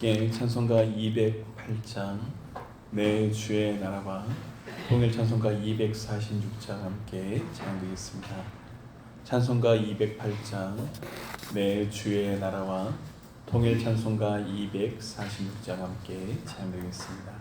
함께 찬송가 208장 내 주의 나라와 통일 찬송가 246장 함께 찬양드리겠습니다. 찬송가 208장 내 주의 나라와 통일 찬송가 246장 함께 찬양드리겠습니다.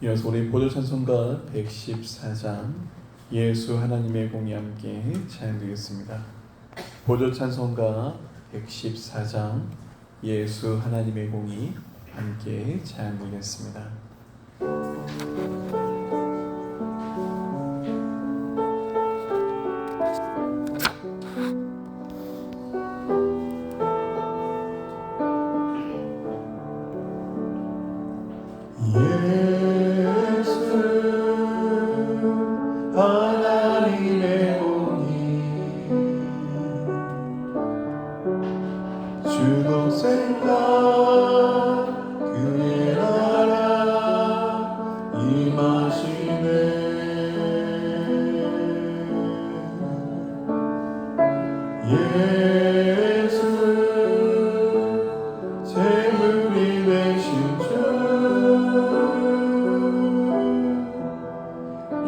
이어서 우리 보조 찬송가 114장 예수 하나님의 공이 함께 찬양드리겠습니다. 보조 찬송가 114장 예수 하나님의 공이 함께 찬양드리겠습니다.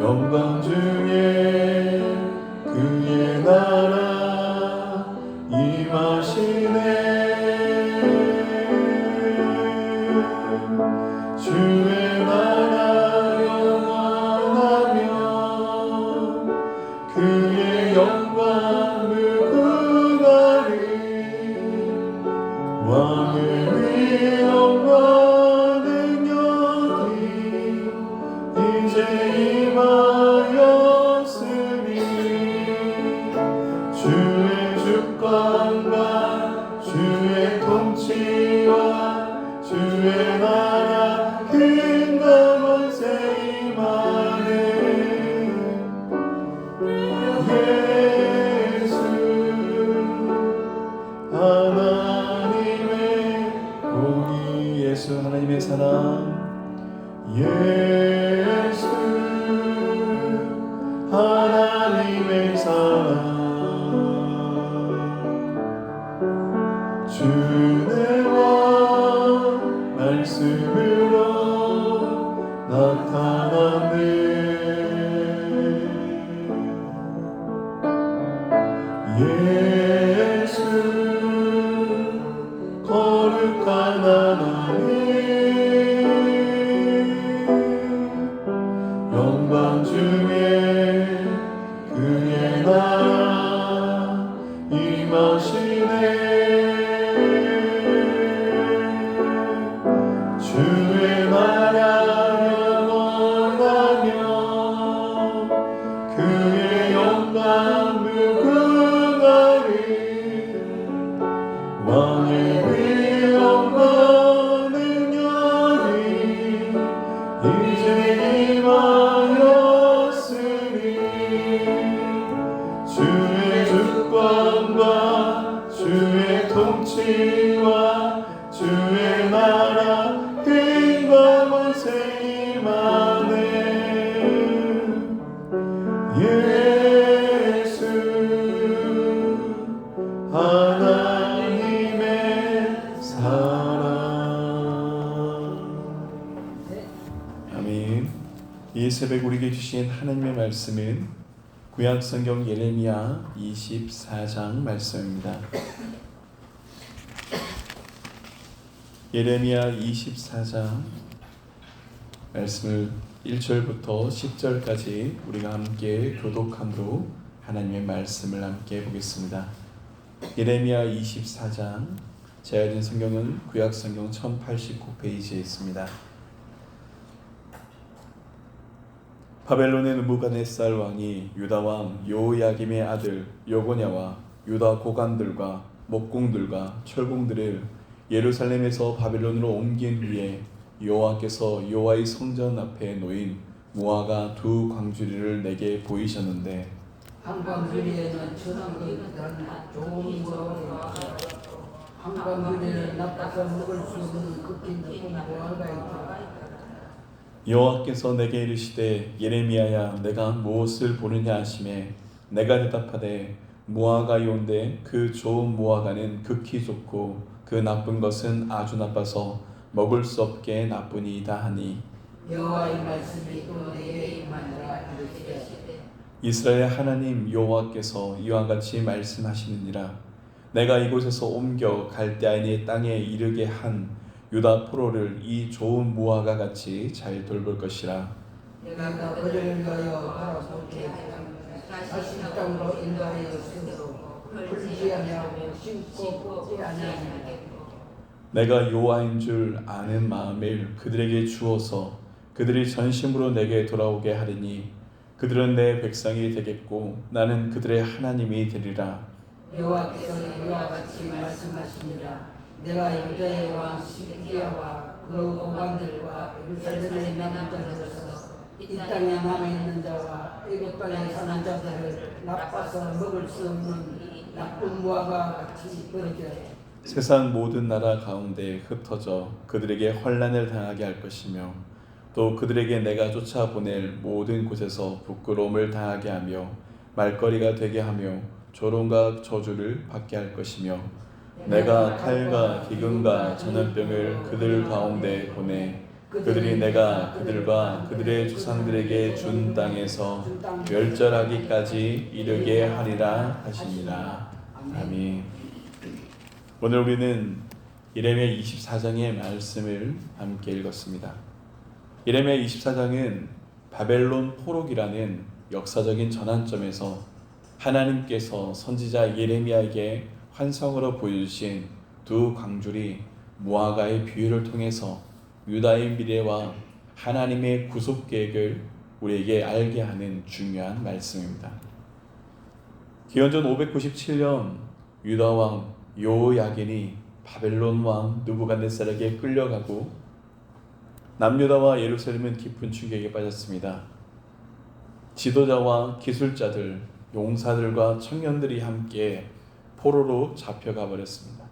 영광 중에 그의 나라 임하시네. 주의 나라 영원하며 그의 영광 무궁하리. 왕을 위엄과 능력이 이제 임하였으니 주의 주권과 주의 통치와 주의 나라 킹덤 원세 임하네. 예수 하나님의 공의 예수 하나님의 사랑 예수 하나님의 사랑 주의 왕 말씀으로 나타나네. 예수 거룩한 영광 중에 그의 나라 임하시네. 주의 나라 영원하며 그의 영광 무궁하리. 왕의 위엄과 능력이 이제 임하였으니 주의 주권과 주의 통치와 주의 나라 힘과 권세 임하네. 예수 하나님의 사랑. 아멘. 이 새벽 우리에게 주신 하나님의 말씀은 구약성경 예레미야 24장 말씀입니다. 예레미야 24장 말씀을 1절부터 10절까지 우리가 함께 교독함으로 하나님의 말씀을 함께 보겠습니다. 예레미야 24장, 제가 든 성경은 구약성경 1089페이지에 있습니다. 바벨론의 느부갓네살 왕이 유다 왕 여호야김의 아들 여고냐와 유다 고관들과 목공들과 철공들을 예루살렘에서 바벨론으로 옮긴 후에 여호와께서 여호와의 성전 앞에 놓인 무화과 두 광주리를 내게 보이셨는데 한 광주리에는 천한 것이라는 좋은 거가 있고 한 광주리에는 나빠서 먹을 수 없는 극히 나쁜 무화과가 있더라. 여호와께서 내게 이르시되 예레미야야 내가 무엇을 보느냐 하시매 내가 대답하되 무화과이온데 그 좋은 무화과는 극히 좋고 그 나쁜 것은 아주 나빠서 먹을 수 없게 나쁘니이다 하니 여호와의 말씀이 또 내게 임하니라. 이르시되 이스라엘 하나님 여호와께서 이와 같이 말씀하시느니라. 내가 이곳에서 옮겨 갈대아인의 땅에 이르게 한 유다 포로를 이 좋은 무화과 같이 잘 돌볼 것이라. 내가 그를 위하여 바라보게 다시 땅으로 인도하여 쓰고 풀지 아니하고 심고 뽑지 아니하고 내가 여호와인 줄 아는 마음을 그들에게 주어서 그들이 전심으로 내게 돌아오게 하리니 그들은 내 백성이 되겠고 나는 그들의 하나님이 되리라. 여호와께서 이와 같이 말씀하시니라. 내가 유다의 왕 시드기야와 그 고관들과 예루살렘에 남은 자들로서 이 땅에 남아있는 자와 이곳 땅에 사는 자들을 나빠서 먹을 수 없는 나쁜 무화과 같이 버리게 세상 모든 나라 가운데 흩어져 그들에게 환난을 당하게 할 것이며 또 그들에게 내가 쫓아보낼 모든 곳에서 부끄러움을 당하게 하며 말거리가 되게 하며 조롱과 저주를 받게 할 것이며 내가 칼과 기근과 전염병을 그들 가운데 보내 그들이 내가 그들과 그들의 조상들에게 준 땅에서 멸절하기까지 이르게 하리라 하시니라. 아멘. 오늘 우리는 예레미야 24장의 말씀을 함께 읽었습니다. 예레미야 24장은 바벨론 포로기라는 역사적인 전환점에서 하나님께서 선지자 예레미야에게 환상으로 보여주신 두 광줄이 무화과의 비유를 통해서 유다의 미래와 하나님의 구속 계획을 우리에게 알게 하는 중요한 말씀입니다. 기원전 597년 유다 왕 여호야긴이 바벨론 왕 느부갓네살에게 끌려가고 남유다와 예루살렘은 깊은 충격에 빠졌습니다. 지도자와 기술자들, 용사들과 청년들이 함께 포로로 잡혀가 버렸습니다.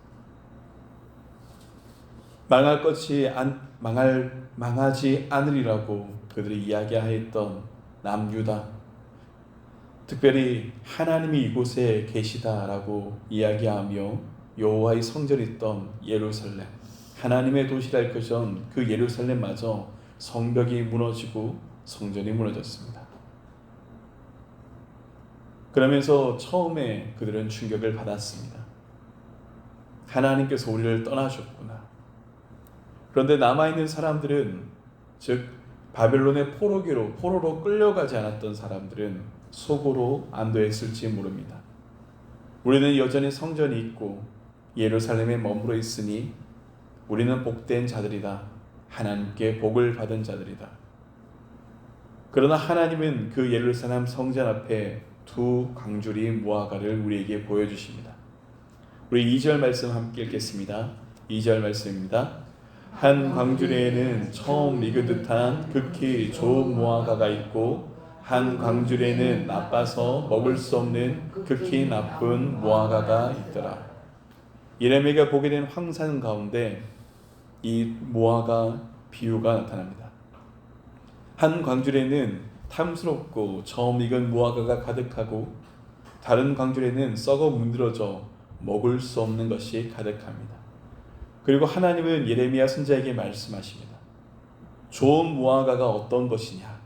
망하지 않으리라고 그들이 이야기하였던 남유다, 특별히 하나님이 이곳에 계시다라고 이야기하며 여호와의 성전이 있던 예루살렘, 하나님의 도시랄 것은 그 예루살렘마저 성벽이 무너지고 성전이 무너졌습니다. 그러면서 처음에 그들은 충격을 받았습니다. 하나님께서 우리를 떠나셨구나. 그런데 남아있는 사람들은, 즉 바벨론의 포로로 끌려가지 않았던 사람들은 속으로 안도했을지 모릅니다. 우리는 여전히 성전이 있고 예루살렘에 머물러 있으니 우리는 복된 자들이다. 하나님께 복을 받은 자들이다. 그러나 하나님은 그 예루살렘 성전 앞에 두 광주리 무화과를 우리에게 보여주십니다. 우리 2절 말씀 함께 읽겠습니다. 2절 말씀입니다. 한 광주리에는 처음 익은 듯한 극히 좋은 무화과가 있고 한 광주리에는 나빠서 먹을 수 없는 극히 나쁜 무화과가 있더라. 예레미야가 보게 된 황산 가운데 이 무화과 비유가 나타납니다. 한 광주리에는 탐스럽고 처음 익은 무화과가 가득하고 다른 광주리에는 썩어 문드러져 먹을 수 없는 것이 가득합니다. 그리고 하나님은 예레미야 선지자에게 말씀하십니다. 좋은 무화과가 어떤 것이냐?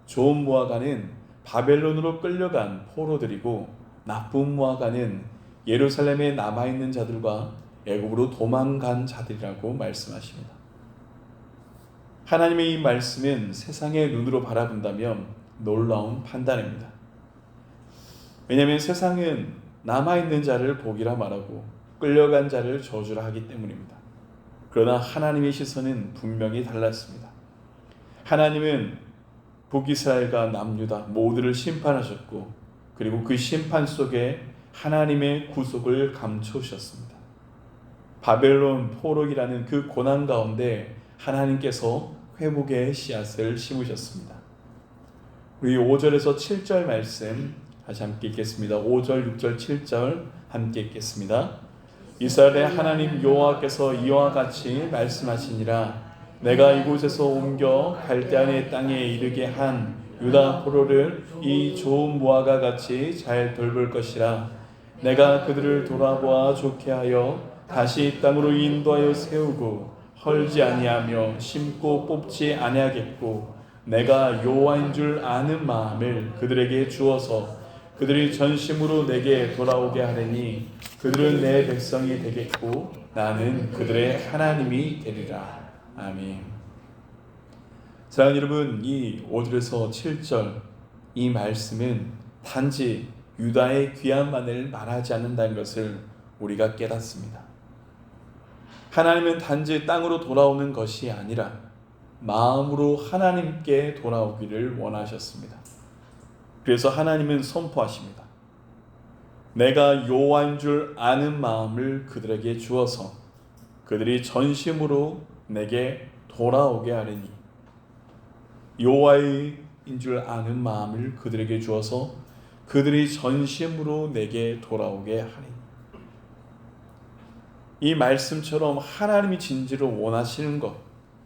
좋은 무화과는 바벨론으로 끌려간 포로들이고 나쁜 무화과는 예루살렘에 남아있는 자들과 애굽으로 도망간 자들이라고 말씀하십니다. 하나님의 이 말씀은 세상의 눈으로 바라본다면 놀라운 판단입니다. 왜냐하면 세상은 남아있는 자를 복이라 말하고 끌려간 자를 저주라 하기 때문입니다. 그러나 하나님의 시선은 분명히 달랐습니다. 하나님은 북이스라엘과 남유다 모두를 심판하셨고 그리고 그 심판 속에 하나님의 구속을 감추셨습니다. 바벨론 포로기라는 그 고난 가운데 하나님께서 회복의 씨앗을 심으셨습니다. 우리 5절에서 7절 말씀 다시 함께 읽겠습니다. 5절, 6절, 7절 함께 읽겠습니다. 이스라엘의 하나님 여호와께서 이와 같이 말씀하시니라. 내가 이곳에서 옮겨 갈대아의 땅에 이르게 한 유다 포로를 이 좋은 무화과 같이 잘 돌볼 것이라. 내가 그들을 돌아보아 좋게 하여 다시 이 땅으로 인도하여 세우고 헐지 아니하며 심고 뽑지 아니하겠고 내가 여호와인 줄 아는 마음을 그들에게 주어서 그들이 전심으로 내게 돌아오게 하리니 그들은 내 백성이 되겠고 나는 그들의 하나님이 되리라. 아멘. 사랑하는 여러분, 이 5절에서 7절 이 말씀은 단지 유다의 귀함만을 말하지 않는다는 것을 우리가 깨닫습니다. 하나님은 단지 땅으로 돌아오는 것이 아니라 마음으로 하나님께 돌아오기를 원하셨습니다. 그래서 하나님은 선포하십니다. 내가 여호와인 줄 아는 마음을 그들에게 주어서 그들이 전심으로 내게 돌아오게 하리니. 여호와인 줄 아는 마음을 그들에게 주어서 그들이 전심으로 내게 돌아오게 하리니. 이 말씀처럼 하나님이 진지로 원하시는 것,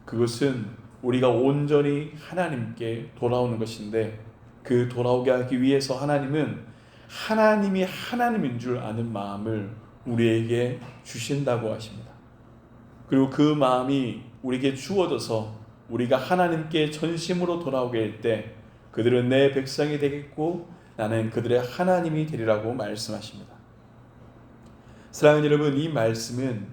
그것은 우리가 온전히 하나님께 돌아오는 것인데 그 돌아오게 하기 위해서 하나님은 하나님이 하나님인 줄 아는 마음을 우리에게 주신다고 하십니다. 그리고 그 마음이 우리에게 주어져서 우리가 하나님께 전심으로 돌아오게 할 때 그들은 내 백성이 되겠고 나는 그들의 하나님이 되리라고 말씀하십니다. 사랑하는 여러분, 이 말씀은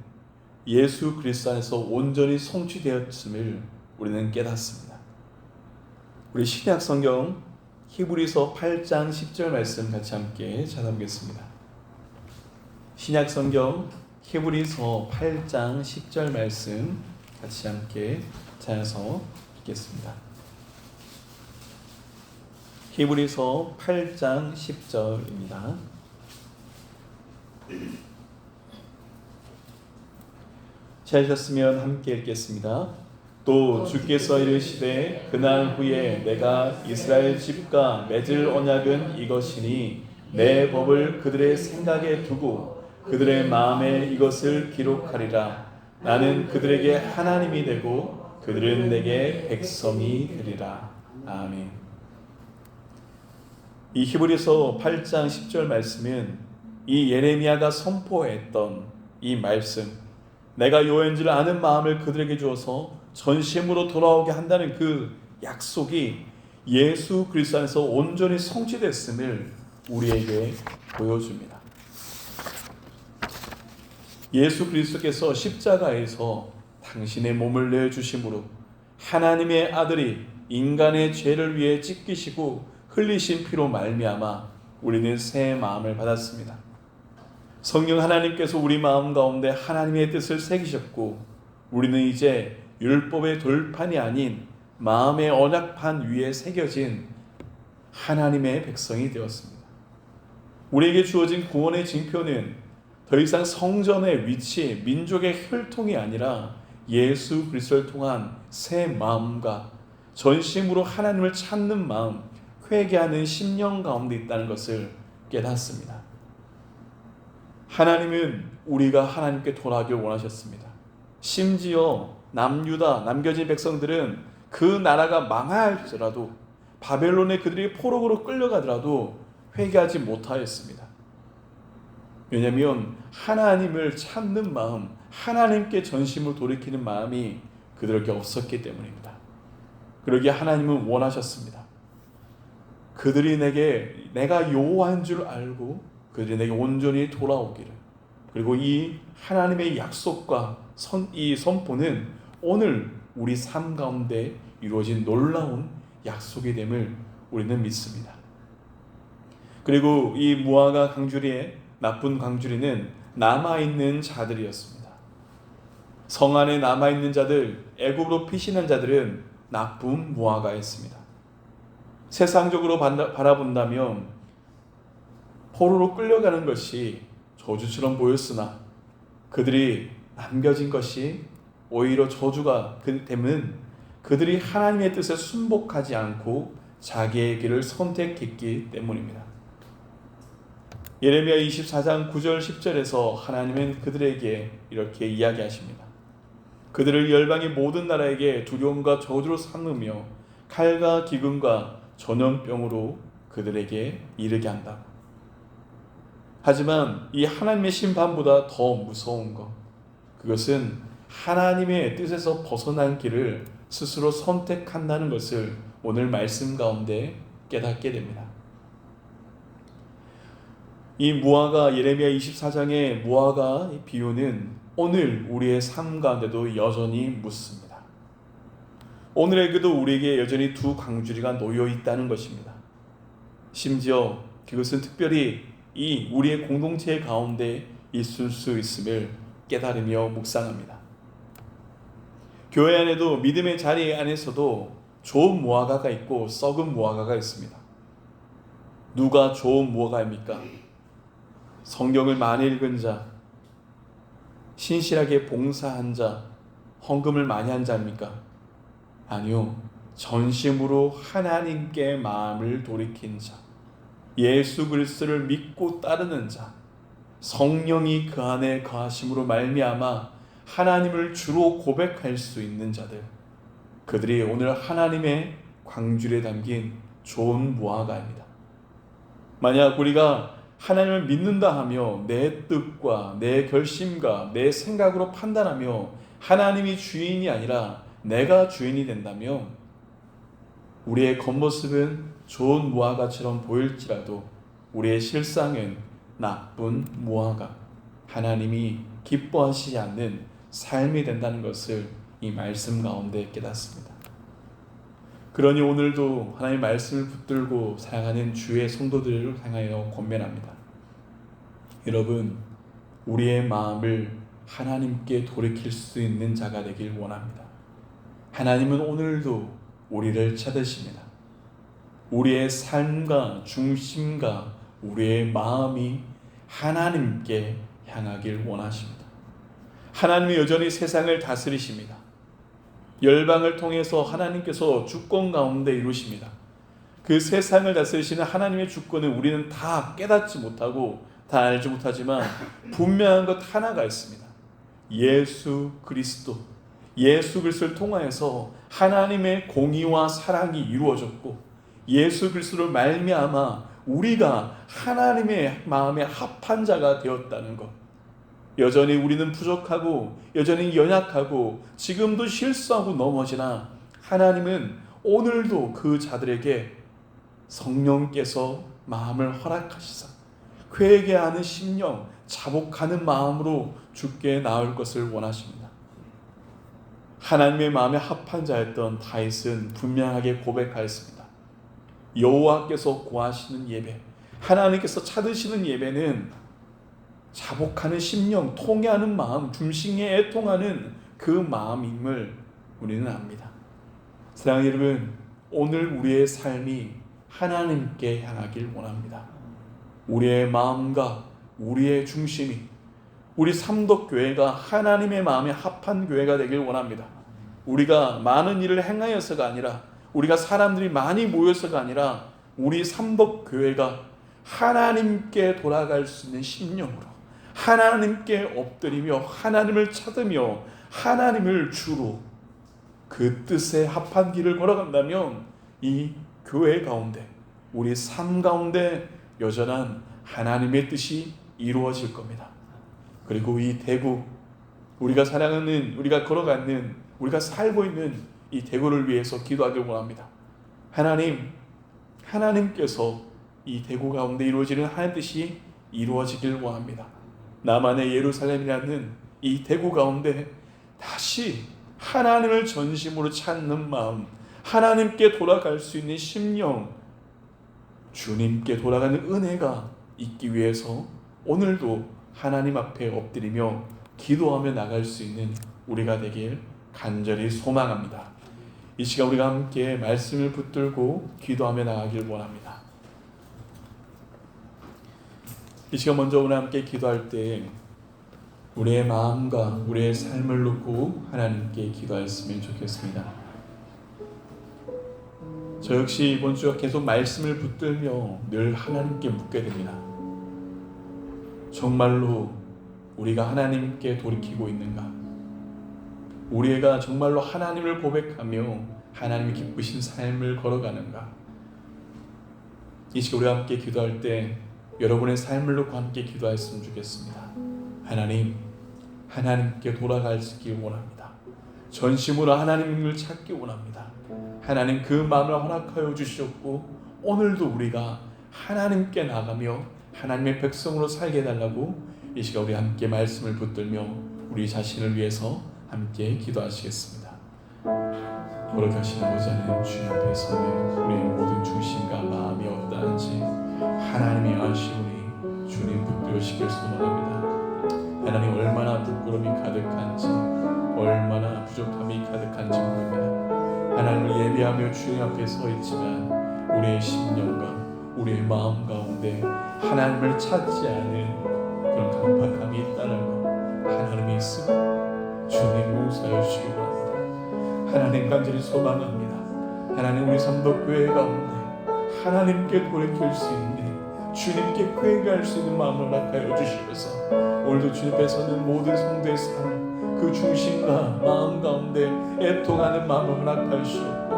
예수 그리스도 안에서 온전히 성취되었음을 우리는 깨닫습니다. 우리 신약 성경 히브리서 8장 10절 말씀 같이 함께 찾아보겠습니다. 신약 성경 히브리서 8장 10절 말씀 같이 함께 찾아서 읽겠습니다. 히브리서 8장 10절입니다. 찾으셨으면 함께 읽겠습니다. 또 주께서 이르시되 그날 후에 내가 이스라엘 집과 맺을 언약은 이것이니 내 법을 그들의 생각에 두고 그들의 마음에 이것을 기록하리라. 나는 그들에게 하나님이 되고 그들은 내게 백성이 되리라. 아멘. 이 히브리서 8장 10절 말씀은 이 예레미야가 선포했던 이 말씀, 내가 여호와인 줄 아는 마음을 그들에게 주어서 전심으로 돌아오게 한다는 그 약속이 예수 그리스도 안에서 온전히 성취됐음을 우리에게 보여줍니다. 예수 그리스도께서 십자가에서 당신의 몸을 내주심으로 하나님의 아들이 인간의 죄를 위해 찢기시고 흘리신 피로 말미암아 우리는 새 마음을 받았습니다. 성령 하나님께서 우리 마음 가운데 하나님의 뜻을 새기셨고 우리는 이제 율법의 돌판이 아닌 마음의 언약판 위에 새겨진 하나님의 백성이 되었습니다. 우리에게 주어진 구원의 징표는 더 이상 성전의 위치, 민족의 혈통이 아니라 예수 그리스도를 통한 새 마음과 전심으로 하나님을 찾는 마음, 회개하는 심령 가운데 있다는 것을 깨닫습니다. 하나님은 우리가 하나님께 돌아가길 원하셨습니다. 심지어 남유다, 남겨진 백성들은 그 나라가 망할지라도 바벨론에 그들이 포로로 끌려가더라도 회개하지 못하였습니다. 왜냐하면 하나님을 찾는 마음, 하나님께 전심을 돌이키는 마음이 그들에게 없었기 때문입니다. 그러기에 하나님은 원하셨습니다. 그들이 내가 여호와인 줄 알고 그들이 내게 온전히 돌아오기를, 그리고 이 하나님의 약속과 이 선포는 오늘 우리 삶 가운데 이루어진 놀라운 약속이 됨을 우리는 믿습니다. 그리고 이 무화과 강주리의 나쁜 강주리는 남아있는 자들이었습니다. 성 안에 남아있는 자들, 애굽으로 피신한 자들은 나쁜 무화과였습니다. 세상적으로 바라본다면 포로로 끌려가는 것이 저주처럼 보였으나 그들이 남겨진 것이 오히려 저주가 되면 그들이 하나님의 뜻에 순복하지 않고 자기의 길을 선택했기 때문입니다. 예레미야 24장 9절 10절에서 하나님은 그들에게 이렇게 이야기하십니다. 그들을 열방의 모든 나라에게 두려움과 저주로 삼으며 칼과 기근과 전염병으로 그들에게 이르게 한다. 하지만 이 하나님의 심판보다 더 무서운 것, 그것은 하나님의 뜻에서 벗어난 길을 스스로 선택한다는 것을 오늘 말씀 가운데 깨닫게 됩니다. 이 무화과, 예레미야 24장의 무화과 비유는 오늘 우리의 삶 가운데도 여전히 묻습니다. 오늘에게도 우리에게 여전히 두 강주리가 놓여 있다는 것입니다. 심지어 그것은 특별히 이 우리의 공동체 가운데 있을 수 있음을 깨달으며 묵상합니다. 교회 안에도 믿음의 자리 안에서도 좋은 무화과가 있고 썩은 무화과가 있습니다. 누가 좋은 무화과입니까? 성경을 많이 읽은 자, 신실하게 봉사한 자, 헌금을 많이 한 자입니까? 아니요. 전심으로 하나님께 마음을 돌이킨 자, 예수 그리스도를 믿고 따르는 자, 성령이 그 안에 거하심으로 말미암아 하나님을 주로 고백할 수 있는 자들, 그들이 오늘 하나님의 광줄에 담긴 좋은 무화과입니다. 만약 우리가 하나님을 믿는다 하며 내 뜻과 내 결심과 내 생각으로 판단하며 하나님이 주인이 아니라 내가 주인이 된다면 우리의 겉모습은 좋은 무화과처럼 보일지라도 우리의 실상은 나쁜 무화과, 하나님이 기뻐하시지 않는 삶이 된다는 것을 이 말씀 가운데 깨닫습니다. 그러니 오늘도 하나님의 말씀을 붙들고 사랑하는 주의 성도들을 향하여 권면합니다. 여러분, 우리의 마음을 하나님께 돌이킬 수 있는 자가 되길 원합니다. 하나님은 오늘도 우리를 찾으십니다. 우리의 삶과 중심과 우리의 마음이 하나님께 향하길 원하십니다. 하나님이 여전히 세상을 다스리십니다. 열방을 통해서 하나님께서 주권 가운데 이루십니다. 그 세상을 다스리시는 하나님의 주권을 우리는 다 깨닫지 못하고 다 알지 못하지만 분명한 것 하나가 있습니다. 예수 그리스도를 통하여서 하나님의 공의와 사랑이 이루어졌고 예수 그리스도를 말미암아 우리가 하나님의 마음에 합한 자가 되었다는 것. 여전히 우리는 부족하고 여전히 연약하고 지금도 실수하고 넘어지나 하나님은 오늘도 그 자들에게 성령께서 마음을 허락하시사 회개하는 심령, 자복하는 마음으로 주께 나올 것을 원하십니다. 하나님의 마음에 합한 자였던 다윗은 분명하게 고백하였습니다. 여호와께서 구하시는 예배, 하나님께서 찾으시는 예배는 자복하는 심령, 통회하는 마음, 중심에 애통하는 그 마음임을 우리는 압니다. 사랑하는 여러분, 오늘 우리의 삶이 하나님께 향하길 원합니다. 우리의 마음과 우리의 중심이, 우리 삼덕교회가 하나님의 마음에 합한 교회가 되길 원합니다. 우리가 많은 일을 행하여서가 아니라, 우리가 사람들이 많이 모여서가 아니라, 우리 삼덕교회가 하나님께 돌아갈 수 있는 심령으로 하나님께 엎드리며 하나님을 찾으며 하나님을 주로 그 뜻에 합한 길을 걸어간다면 이 교회 가운데, 우리 삶 가운데 여전한 하나님의 뜻이 이루어질 겁니다. 그리고 이 대구, 우리가 사랑하는, 우리가 걸어가는, 우리가 살고 있는 이 대구를 위해서 기도하길 원합니다. 하나님께서 이 대구 가운데 이루어지는 하나님의 뜻이 이루어지길 원합니다. 남한의 예루살렘이라는 이 대구 가운데 다시 하나님을 전심으로 찾는 마음, 하나님께 돌아갈 수 있는 심령, 주님께 돌아가는 은혜가 있기 위해서 오늘도 하나님 앞에 엎드리며 기도하며 나갈 수 있는 우리가 되길 간절히 소망합니다. 이 시간 우리가 함께 말씀을 붙들고 기도하며 나가길 원합니다. 이 시간 먼저 오늘 함께 기도할 때 우리의 마음과 우리의 삶을 놓고 하나님께 기도하였으면 좋겠습니다. 저 역시 이번 주가 계속 말씀을 붙들며 늘 하나님께 묻게 됩니다. 정말로 우리가 하나님께 돌이키고 있는가? 우리가 정말로 하나님을 고백하며 하나님이 기쁘신 삶을 걸어가는가? 이 시간 우리가 함께 기도할 때 여러분의 삶을 놓고 함께 기도했으면 좋겠습니다. 하나님께 돌아가시기 원합니다. 전심으로 하나님을 찾기 원합니다. 하나님 그 마음을 허락하여 주셨고 오늘도 우리가 하나님께 나가며 하나님의 백성으로 살게 해달라고 이 시간 우리 함께 말씀을 붙들며 우리 자신을 위해서 함께 기도하시겠습니다. 거룩하신 아버지 하나님, 주님 앞에 서는 우리의 모든 중심과 마음이 어떠한지 하나님이 아시오니 주님 붙들으시길 소망합니다. 하나님 얼마나 부끄러움이 가득한지, 얼마나 부족함이 가득한지 모릅니다. 하나님을 예배하며 주님 앞에 서 있지만 우리의 심령과 우리의 마음 가운데 하나님을 찾지 않은 그런 강팍함이 있다는 것 하나님이 있으면 주님 용서해 주시기 바랍니다. 하나님 간절히 소망합니다. 하나님 우리 삼덕교회 가운데 하나님께 돌이킬 수 있는, 주님께 회개할 수 있는 마음을 허락하여 주시면서 오늘도 주님 앞에 서는 모든 성도의 삶, 그 중심과 마음 가운데 애통하는 마음을 허락하여 주시옵고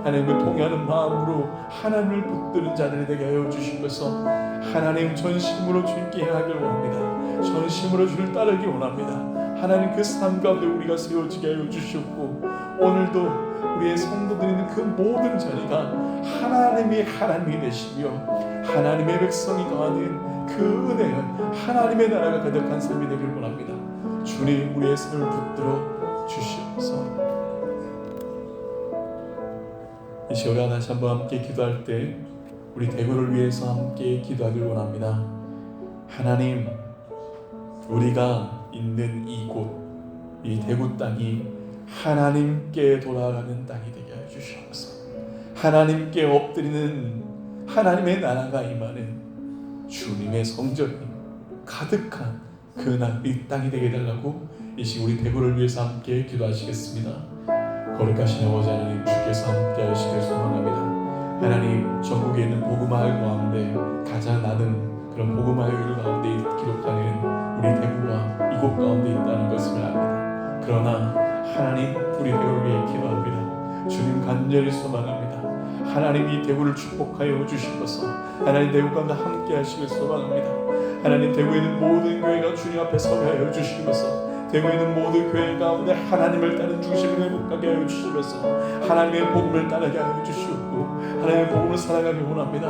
하나님을 통하는 마음으로 하나님을 붙드는 자들이 되게 하여 주시면서 하나님 전심으로 주님께 행하길 원합니다. 전심으로 주를 따르기 원합니다. 하나님 그 삶 가운데 우리가 세워지게 하여 주시옵고 오늘도 우리의 성도들이 있는 그 모든 자리가 하나님이 되시며 하나님의 백성이 거하는 그 은혜, 하나님의 나라가 가득한 삶이 되길 원합니다. 주님 우리의 삶을 붙들어 주시옵소서. 이 시간 다시 한번 함께 기도할 때 우리 대구를 위해서 함께 기도하길 원합니다. 하나님, 우리가 있는 이곳, 이 대구 땅이 하나님께 돌아가는 땅이 되게 하여 주시옵소서. 하나님께 엎드리는 하나님의 나라가 임하는 주님의 성전이 가득한 이 땅이 되게 해달라고 이 시간 우리 대구를 위해서 함께 기도하시겠습니다. 거룩하신 아버지 하나님, 주께서 함께 하시길 소망합니다. 하나님, 전국에 있는 복음화일 가운데 가장 많은 그런 복음화일 가운데 기록하는 우리 대구가 이곳 가운데 있다는 것을 압니다. 그러나 하나님, 우리 대구를 위해 기도합니다. 주님 간절히 소망합니다. 하나님 이 대구를 축복하여 주시옵소서. 하나님 대구 가운데 함께 하시길 소망합니다. 하나님 대구에 있는 모든 교회가 주님 앞에 서게 하여 주시옵소서. 대구에 있는 모든 교회 가운데 하나님을 따르는 중심을 회복하게 하여 주시면서 하나님의 복음을 따르게 하여 주시옵고 하나님의 복음을 살아가길 원합니다.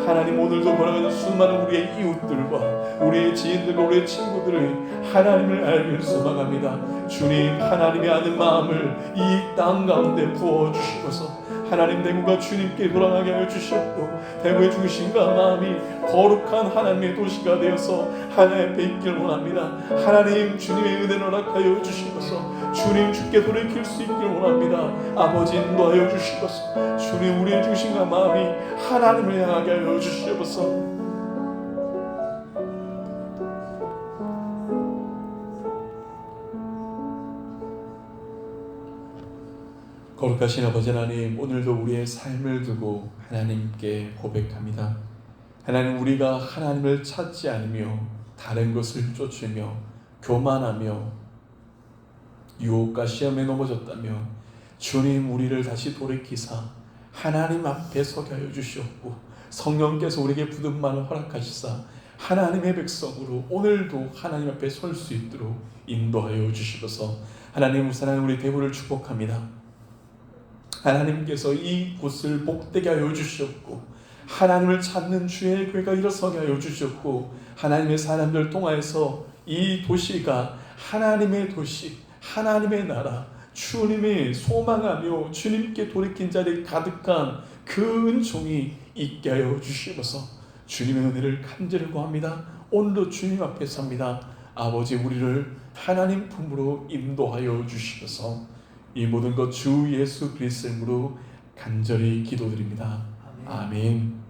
하나님 오늘도 걸어가는 수많은 우리의 이웃들과 우리의 지인들과 우리의 친구들의 하나님을 알길 소망합니다. 주님, 하나님의 아는 마음을 이 땅 가운데 부어주시고서 하나님 대구가 주님께 돌아가게 하여 주시옵고 대구의 중심과 마음이 거룩한 하나님의 도시가 되어서 하나님 앞에 있길 원합니다. 하나님, 주님의 은혜를 허락하여 주시고서 주님 주께 돌이킬 수 있길 원합니다. 아버지, 인도하여 주시고서 주님, 우리의 중심과 마음이 하나님을 향하게 하여 주시옵소서. 거룩하신 아버지 하나님, 오늘도 우리의 삶을 두고 하나님께 고백합니다. 하나님, 우리가 하나님을 찾지 않으며 다른 것을 쫓으며 교만하며 유혹과 시험에 넘어졌다면 주님, 우리를 다시 돌이키사 하나님 앞에 서게 하여 주시옵고 성령께서 우리에게 부름만을 허락하시사 하나님의 백성으로 오늘도 하나님 앞에 설 수 있도록 인도하여 주시옵소서. 하나님, 우선하는 우리 대구를 축복합니다. 하나님께서 이 곳을 복되게 하여 주시옵고 하나님을 찾는 주의 교회가 일어서게 하여 주시옵고 하나님의 사람들 통하여서 이 도시가 하나님의 도시, 하나님의 나라, 주님의 소망하며 주님께 돌이킨 자들이 가득한 그 은총이 있게 하여 주시옵소서. 주님의 은혜를 간절히 구합니다. 오늘도 주님 앞에 섭니다. 아버지, 우리를 하나님 품으로 인도하여 주시옵소서. 이 모든 것 주 예수 그리스도의 이름으로 간절히 기도드립니다. 아멘.